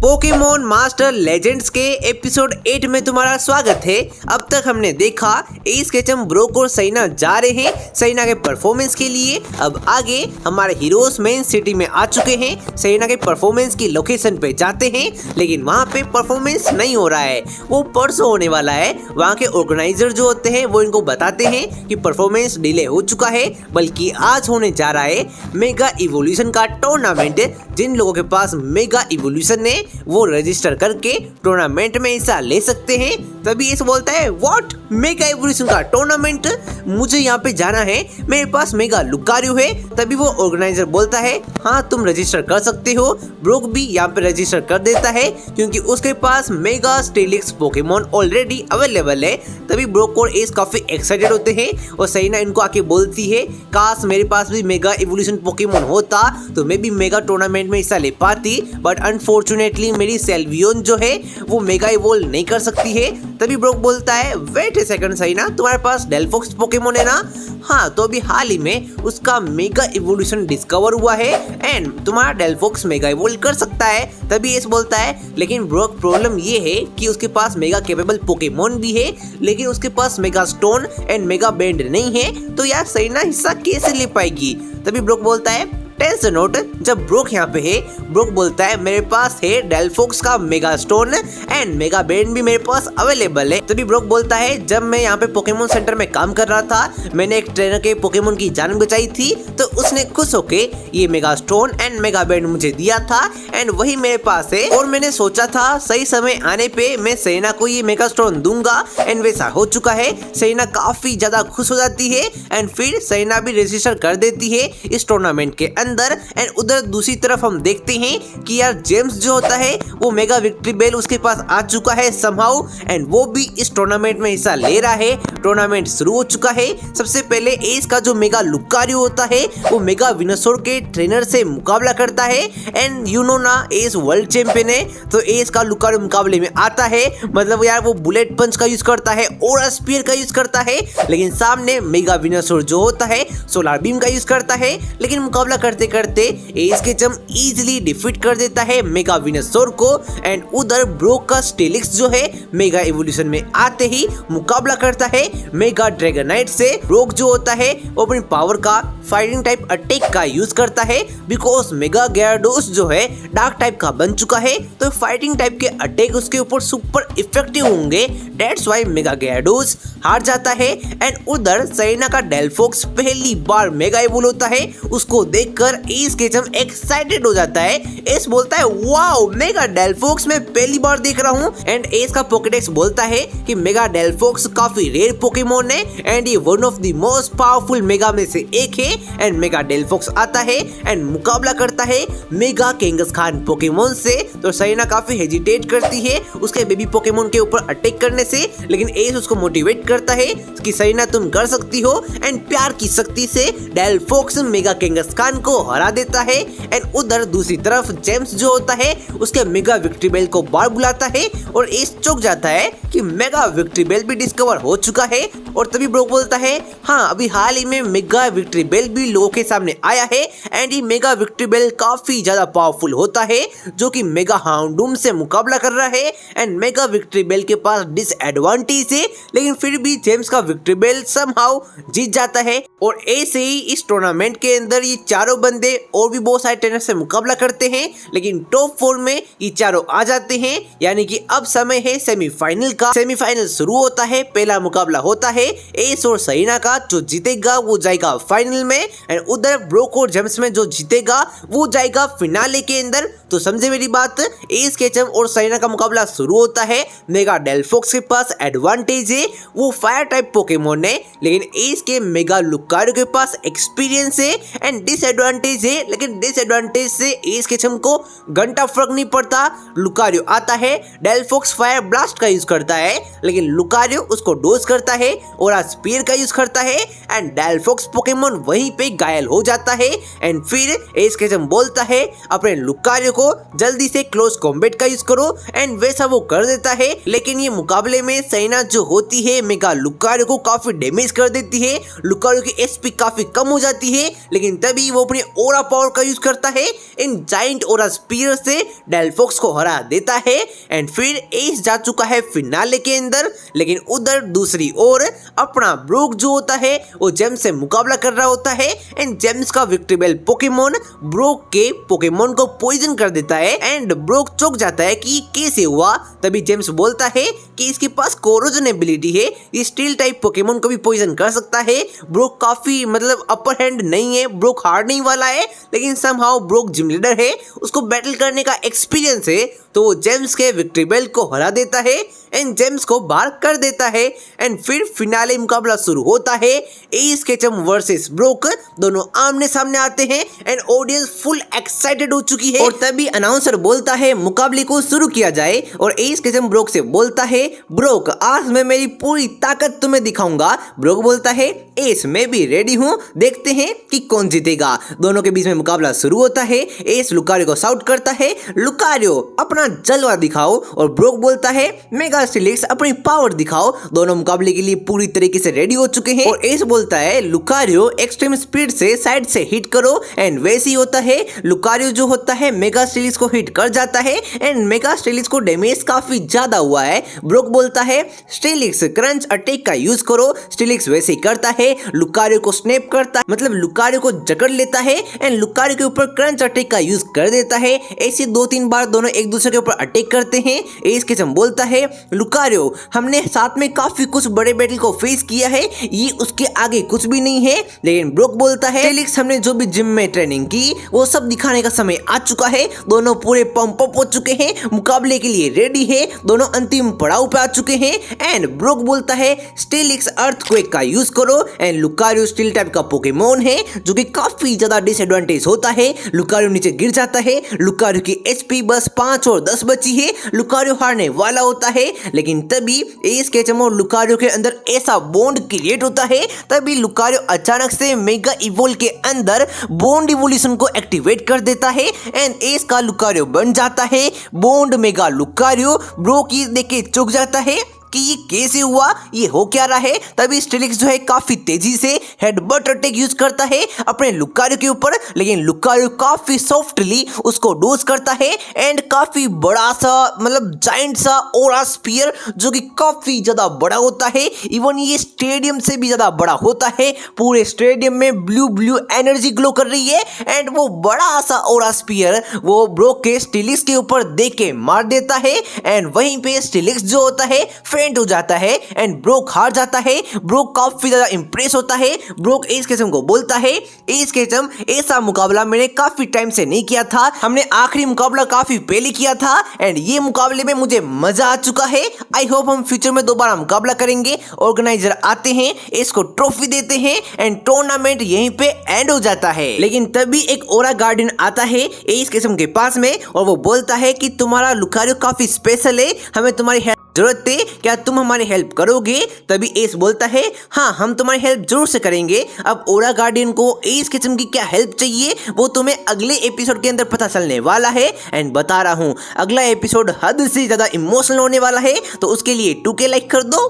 Pokemon master legends के episode 8 में तुम्हारा स्वागत है। अब तक हमने देखा एस केचम, ब्रोक और सैना जा रहे हैं सैना के परफॉर्मेंस के लिए। अब आगे हमारे हीरोज मेन सिटी में आ चुके हैं, सैना के परफॉर्मेंस की लोकेशन पे जाते हैं, लेकिन वहाँ पे परफॉर्मेंस नहीं हो रहा है, वो परसों होने वाला है। वहाँ के ऑर्गेनाइजर जो होते हैं वो इनको बताते हैं कि परफॉर्मेंस डिले हो चुका है, बल्कि आज होने जा रहा है मेगा इवोल्यूशन का टूर्नामेंट। जिन लोगों के पास मेगा इवोल्यूशन है वो रजिस्टर करके टूर्नामेंट में हिस्सा ले सकते हैं। तभी इस बोलता है व्हाट, मेगा इवोल्यूशन का टूर्नामेंट, मुझे यहाँ पे जाना है, मेरे पास मेगा लुकारियो है। तभी वो ऑर्गेनाइजर बोलता है हाँ तुम रजिस्टर कर सकते हो। ब्रोक भी यहाँ पे रजिस्टर कर देता है क्योंकि उसके पास मेगा स्टेलिक्स पोकेमोन ऑलरेडी अवेलेबल है। तभी ब्रोक और एस काफी एक्साइटेड होते हैं और सैना इनको आके बोलती है काश मेरे पास भी मेगा इवोल्यूशन पोकेमोन होता तो मैं भी मेगा टूर्नामेंट में हिस्सा ले पाती, बट अनफॉर्चुनेटली मेरी सेल्वियोन जो है वो मेगा इवोल्व नहीं कर सकती है। तभी ब्रोक बोलता है वेट ए सेकंड सैना, तुम्हारे पास डेल्फॉक्स पोकेमोन है ना? हाँ, तो अभी हाल ही में उसका मेगा इवोल्यूशन डिस्कवर हुआ है एंड तुम्हारा डेल्फॉक्स मेगा इवोल्व कर सकता है। तभी एस बोलता है लेकिन ब्रोक प्रॉब्लम ये है कि उसके पास मेगा कैपेबल पोकेमोन भी है, लेकिन उसके पास mega stone and mega band नहीं है, तो यार सैना हिस्सा कैसे ले पाएगी? तभी ब्रोक बोलता है टेंशन नोट। जब ब्रोक यहाँ पे है, ब्रोक बोलता है मेरे पास है डेल्फॉक्स का mega stone and mega band भी मेरे पास अवेलेबल है। तभी ब्रोक बोलता है जब मैं यहाँ पे पोकेमोन सेंटर में काम कर रहा था, मैंने एक ट्रेनर के पोकेमोन की जान बचाई थी, तो उसने खुश होके ये mega stone and mega band मुझे दिया था एंड वही मेरे पास है। और मैंने सोचा था सही समय आने पे मैं सैना को ये मेगा स्टोन दूंगा एंड वैसा हो चुका है। सैना काफी ज्यादा खुश हो जाती है एंड फिर सैना भी रजिस्टर कर देती है इस टूर्नामेंट के अंदर। एंड उधर दूसरी तरफ हम देखते हैं कि यार जेम्स जो होता है वो मेगा विक्ट्री बेल उसके पास आ चुका है समहाउ एंड वो भी इस टूर्नामेंट में हिस्सा ले रहा है। टूर्नामेंट शुरू हो चुका है। सबसे पहले एस का जो मेगा लुकारियो होता है वो मेगा विनोसोर के ट्रेनर से मुकाबला करता है एंड यू नो ना एस वर्ल्ड चैंपियन है, तो एस का लुकारियो मुकाबले में आता है। मतलब यार वो बुलेट पंच का यूज करता है और स्पीयर का यूज करता है, लेकिन सामने मेगा विनोसोर जो होता है सोलर बीम का यूज करता है। लेकिन मुकाबला करते करते एस केचम इजीली डिफीट कर देता है मेगा विनोसोर को एंड उधर ब्रोक का स्टेलिक्स जो है मेगा इवोल्यूशन में आते ही मुकाबला करता है मेगा ड्रैगनाइट से। ब्रोक जो होता है वो अपनी पावर का फायरिंग टाइप अटैक का यूज करता है बिकॉज मेगा gyarados जो है डार्क टाइप का बन चुका है, तो फाइटिंग टाइप के अटैक उसके ऊपर सुपर इफेक्टिव होंगे, दैट्स व्हाई मेगा gyarados हार जाता है। एंड उधर सैना का डेल्फॉक्स पहली बार मेगा इवोल्व होता है, उसको देखकर एस केचम एक्साइटेड हो जाता है। एस बोलता है वाओ मेगा डेल्फॉक्स मैं पहली बार देख रहा हूँ एंड एस का पोकेडेक्स बोलता है कि मेगा डेल्फॉक्स काफी रेयर पोकेमोन है एंड ये one of the most powerful mega में से एक है। एंड मेगा डेल्फॉक्स आता है एंड मुकाबला करता है मेगा केंगसखान पोकेमोन से, तो सैना काफी हेजिटेट करती है उसके बेबी पोकेमोन के ऊपर अटैक करने से, लेकिन एस उसको मोटिवेट करता है कि सैना तुम कर सकती हो एंड प्यार की शक्ति से डेल्फॉक्स मेगा केंगसखान को हरा देता है। एंड उधर दूसरी तरफ जेम्स जो होता है उसके मेगा विक्ट्री बेल को बाहर बुलाता है और एस चौंक जाता है कि मेगा विक्ट्री बेल भी डिस्कवर हो चुका है। और तभी ब्रोक बोलता है हाँ अभी हाल ही में मेगा विक्ट्री बेल भी लोगों के सामने आया है एंड ये मेगा विक्ट्री बेल काफी ज्यादा पावरफुल होता है जो कि मेगा हाउंडूम से मुकाबला कर रहा है एंड मेगा विक्ट्री बेल के पास डिसएडवांटेज है, लेकिन फिर भी जेम्स का विक्ट्री बेल समहाउ जीत जाता है। और ऐसे ही इस टूर्नामेंट के अंदर ये चारों बंदे और भी बहुत सारे ट्रेनर से मुकाबला करते हैं, लेकिन टॉप 4 में ये चारों आ जाते हैं, यानी कि अब समय है सेमीफाइनल का। सेमीफाइनल शुरू होता है, पहला मुकाबला होता है एस और सैना का, जो जीतेगा वो जाएगा फाइनल में एंड उधर ब्रोक और जेम्स में जो जीतेगा वो जाएगा फिनाले के अंदर। तो समझे मेरी बात, एस केचम और सैना का मुकाबला शुरू होता है। मेगा डेल्फॉक्स के पास एडवांटेज है, वो फायर टाइप पोकेमोन है, लेकिन एस के मेगा लुकारियो के पास एक्सपीरियंस है एंड डिसएडवांटेज है, लेकिन डिसएडवांटेज से एस केचम को घंटा फर्क नहीं पड़ता। लुकारियो आता है, डेल्फॉक्स फायर ब्लास्ट का यूज करता है, लेकिन लुकारियो उसको डोज करता है और स्पीयर का यूज करता है एंड डेल्फॉक्स पोकेमोन वहीं पे घायल हो जाता है। एंड फिर एस केचम बोलता है अपने लुकारियो को को जल्दी से क्लोज कॉम्बैट का यूज करो एंड वैसा वो कर देता है। लेकिन ये मुकाबले में सैना जो होती है मेगा लुकारियो को काफी डैमेज कर देती है। लुकारियो की एचपी काफी कम हो जाती है, लेकिन तभी वो अपने ओरा पावर का यूज करता है इन जाइंट ओरा स्पीयर से डेल्फॉक्स को हरा देता है एंड फिर एस जा चुका है फिनाले के अंदर। लेकिन उधर दूसरी ओर अपना ब्रोक जो होता है वो जेम्स से मुकाबला कर रहा होता है एंड जेम्स का विक्ट्री बेल पोकेमोन ब्रोक के पोकेमोन को पॉइजन कर देता है एंड ब्रोक चौंक जाता है कि कैसे हुआ। तभी जेम्स बोलता है कि इसके पास कोरोजन एबिलिटी है, ये स्टील टाइप पोकेमोन को भी पॉइजन कर सकता है। ब्रोक काफी मतलब अपर हैंड नहीं है, ब्रोक हार नहीं वाला है, लेकिन समहाउ ब्रोक जिम लीडर है, उसको बैटल करने का एक्सपीरियंस है, तो वो जेम्स के विक्ट्री बेल को हरा देता है एंड जेम्स को बाहर कर देता है एंड फिर फिनाले मुकाबला शुरू होता है। एस केचम वर्सेस ब्रोक दोनों आमने सामने आते हैं एंड ऑडियंस फुल एक्साइटेड हो चुकी है और तभी अनाउंसर बोलता है मुकाबले को शुरू किया जाए और एस केचम ब्रोक से बोलता है ब्रोक आज मैं मेरी पूरी ताकत तुम्हें दिखाऊंगा। ब्रोक बोलता है एस मैं भी रेडी हूँ, देखते हैं कि कौन जीतेगा। दोनों के बीच में मुकाबला शुरू होता है। एस लुकारियो को शाउट करता है लुकारियो अपना जलवा दिखाओ और ब्रोक बोलता है मेगा स्टिलिक्स अपनी पावर दिखाओ। दोनों मुकाबले के लिए पूरी तरीके से रेडी हो चुके हैं और एस बोलता है लुकारियो एक्सट्रीम स्पीड से साइड से हिट करो एंड वैसे ही होता है। लुकारियो जो होता है मेगा स्टिलिक्स को हिट कर जाता है एंड मेगा स्टिलिक्स को डैमेज काफी ज्यादा हुआ है। ब्रोक बोलता है स्टिलिक्स क्रंच अटैक का यूज करो। स्टिलिक्स वैसे ही करता है, लुकारियो को स्नैप करता है, मतलब लुकारियो को जकड़ लेता है एंड लुकारियो के ऊपर क्रंच अटैक का यूज कर देता है। ऐसे 2-3 बार दोनों एक दूसरे के ऊपर अटैक करते हैं। एस केचम बोलता है लुकारियो हमने साथ में काफी कुछ बड़े बैटल को फेस किया है, ये उसके आगे कुछ भी नहीं है। लेकिन ब्रोक बोलता है स्टिलिक्स हमने जो भी जिम में ट्रेनिंग की वो सब दिखाने का समय आ चुका है। दोनों पूरे पंप अप हो चुके हैं, मुकाबले के लिए रेडी है, दोनों अंतिम पड़ाव पे आ चुके हैं एंड ब्रोक बोलता है स्टिलिक्स अर्थक्वेक का यूज करो एंड लुकारियो स्टील टाइप का पोकेमोन है जो कि काफी ज्यादा डिसएडवांटेज होता है। लुकारियो नीचे गिर जाता है, लुकारियो की एचपी बस 5 और 10 बची है, लुकारियो हारने वाला होता है। लेकिन तभी एस केचम और लुकारियो के अंदर ऐसा बॉन्ड क्रिएट होता है, तभी लुकारियो अचानक से मेगा इवोल्व के अंदर बॉन्ड इवोल्यूशन को एक्टिवेट कर देता है एंड एस का लुकारियो बन जाता है बॉन्ड मेगा लुकारियो। ब्रोक ये देख के चौंक जाता है कि ये कैसे हुआ, ये हो क्या रहा है। तभी स्टिलिक्स जो है काफी तेजी से हेडबट अटैक यूज करता है अपने लुकारियो के ऊपर, लेकिन लुकारियो काफी सॉफ्टली उसको डोज करता है एंड काफी बड़ा सा मतलब जाइंट सा ओरा स्पीयर जो कि काफी ज्यादा बड़ा होता है, इवन ये स्टेडियम से भी ज्यादा बड़ा होता है। पूरे स्टेडियम में ब्लू एनर्जी ग्लो कर रही है एंड वो बड़ा सा ओरा स्पीयर वो ब्रोक के स्टिलिक्स के ऊपर दे के मार देता है एंड वहीं पे स्टिलिक्स जो होता है हो जाता है एंड ब्रोक हार जाता है। ब्रोक काफी ज्यादा इंप्रेस होता है। ब्रोक एस केचम को बोलता है एस केचम ऐसा मुकाबला मैंने काफी टाइम से नहीं किया था, हमने आखिरी मुकाबला काफी पहले किया था एंड ये मुकाबले में मुझे मजा आ चुका है। आई होप हम फ्यूचर में दोबारा मुकाबला करेंगे। ऑर्गेनाइजर आते हैं, इसको ट्रॉफी देते हैं एंड टूर्नामेंट यहीं पे एंड हो जाता है। लेकिन तभी एक ओरा गार्डियन आता है एस केचम के पास में और वो बोलता है कि तुम्हारा लुकारियो काफी स्पेशल है, हमें तुम्हारी जरूरत है, क्या तुम हमारी हेल्प करोगे। तभी एस बोलता है हाँ हम तुम्हारी हेल्प जरूर से करेंगे। अब ओरा गार्डियन को एस किस्म की क्या हेल्प चाहिए वो तुम्हें अगले एपिसोड के अंदर पता चलने वाला है एंड बता रहा हूँ अगला एपिसोड हद से ज्यादा इमोशनल होने वाला है, तो उसके लिए 2K लाइक कर दो।